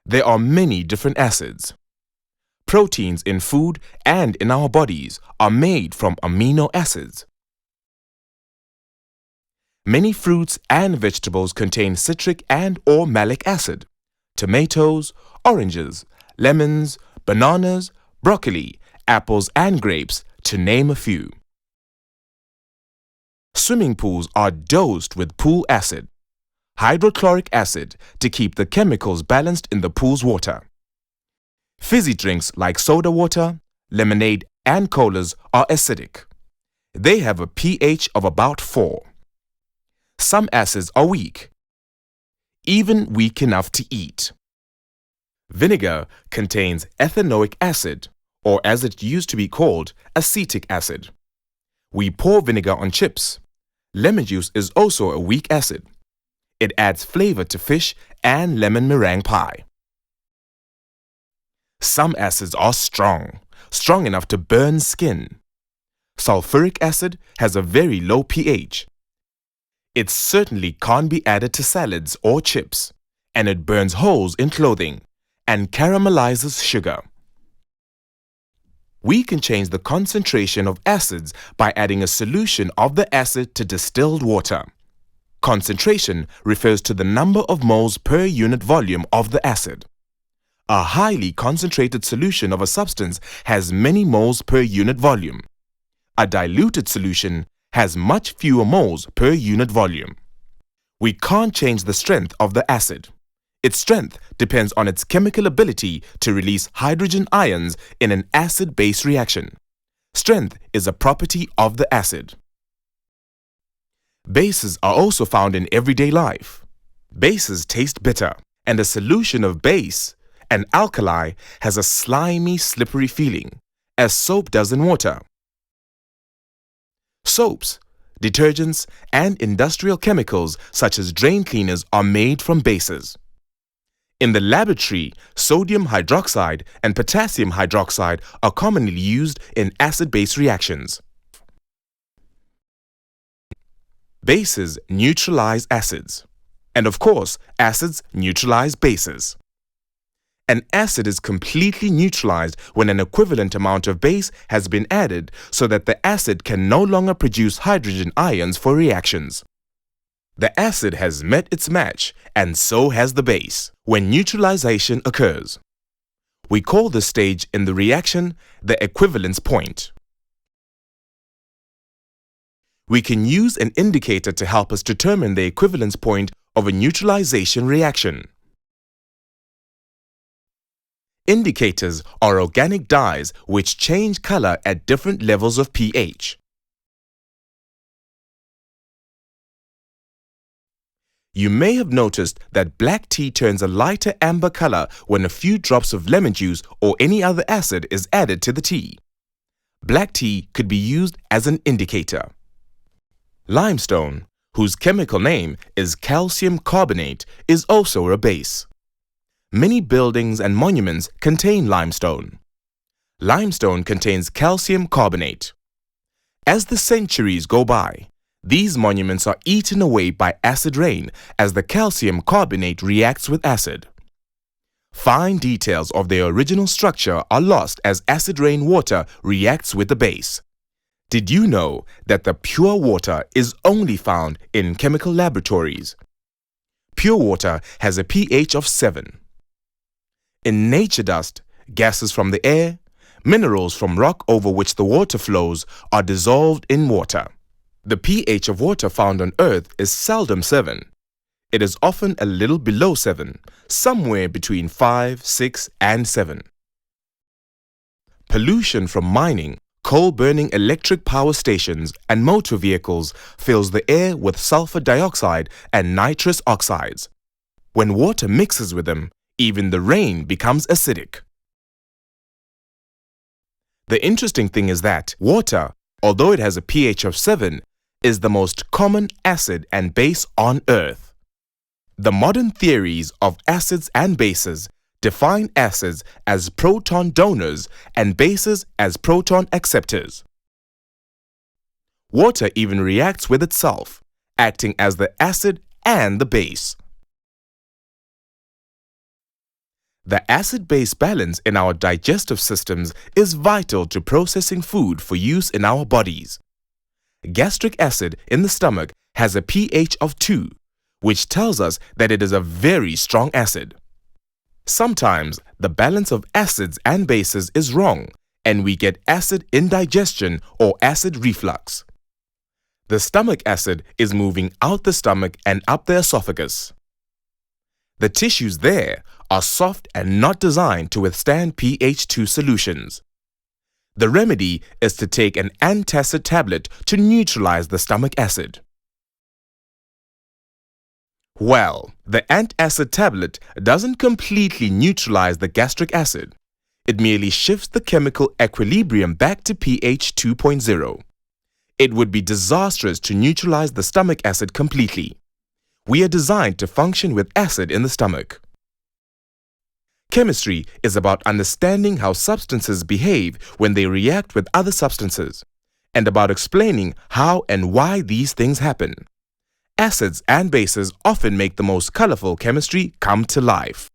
There are many different acids. Proteins in food and in our bodies are made from amino acids. Many fruits and vegetables contain citric and/or malic acid. Tomatoes, oranges, lemons, bananas, broccoli, apples and grapes, to name a few. Swimming pools are dosed with pool acid, hydrochloric acid, to keep the chemicals balanced in the pool's water. Fizzy drinks like soda water, lemonade and colas are acidic. They have a pH of about 4. Some acids are weak, even weak enough to eat. Vinegar contains ethanoic acid, or as it used to be called, acetic acid. We pour vinegar on chips. Lemon juice is also a weak acid. It adds flavor to fish and lemon meringue pie. Some acids are strong enough to burn skin. Sulfuric acid has a very low pH. It certainly can't be added to salads or chips, and it burns holes in clothing and caramelizes sugar. We can change the concentration of acids by adding a solution of the acid to distilled water. Concentration refers to the number of moles per unit volume of the acid. A highly concentrated solution of a substance has many moles per unit volume. A diluted solution has much fewer moles per unit volume. We can't change the strength of the acid. Its strength depends on its chemical ability to release hydrogen ions in an acid-base reaction. Strength is a property of the acid. Bases are also found in everyday life. Bases taste bitter, and a solution of base, an alkali, has a slimy, slippery feeling, as soap does in water. Soaps, detergents, and industrial chemicals such as drain cleaners are made from bases. In the laboratory, sodium hydroxide and potassium hydroxide are commonly used in acid-base reactions. Bases neutralize acids. And of course, acids neutralize bases. An acid is completely neutralized when an equivalent amount of base has been added so that the acid can no longer produce hydrogen ions for reactions. The acid has met its match, and so has the base, when neutralization occurs. We call this stage in the reaction the equivalence point. We can use an indicator to help us determine the equivalence point of a neutralization reaction. Indicators are organic dyes which change color at different levels of pH. You may have noticed that black tea turns a lighter amber color when a few drops of lemon juice or any other acid is added to the tea. Black tea could be used as an indicator. Limestone, whose chemical name is calcium carbonate, is also a base. Many buildings and monuments contain limestone. Limestone contains calcium carbonate. As the centuries go by, these monuments are eaten away by acid rain as the calcium carbonate reacts with acid. Fine details of their original structure are lost as acid rain water reacts with the base. Did you know that the pure water is only found in chemical laboratories? Pure water has a pH of 7. In nature dust, gases from the air, minerals from rock over which the water flows are dissolved in water. The pH of water found on Earth is seldom 7. It is often a little below 7, somewhere between 5, 6, and 7. Pollution from mining, coal-burning electric power stations, and motor vehicles fills the air with sulfur dioxide and nitrous oxides. When water mixes with them, even the rain becomes acidic. The interesting thing is that water, although it has a pH of 7, is the most common acid and base on Earth. The modern theories of acids and bases define acids as proton donors and bases as proton acceptors. Water even reacts with itself, acting as the acid and the base. The acid-base balance in our digestive systems is vital to processing food for use in our bodies. Gastric acid in the stomach has a pH of 2, which tells us that it is a very strong acid. Sometimes the balance of acids and bases is wrong, and we get acid indigestion or acid reflux. The stomach acid is moving out the stomach and up the esophagus. The tissues there are soft and not designed to withstand pH 2 solutions. The remedy is to take an antacid tablet to neutralize the stomach acid. Well, the antacid tablet doesn't completely neutralize the gastric acid. It merely shifts the chemical equilibrium back to pH 2.0. It would be disastrous to neutralize the stomach acid completely. We are designed to function with acid in the stomach. Chemistry is about understanding how substances behave when they react with other substances, and about explaining how and why these things happen. Acids and bases often make the most colorful chemistry come to life.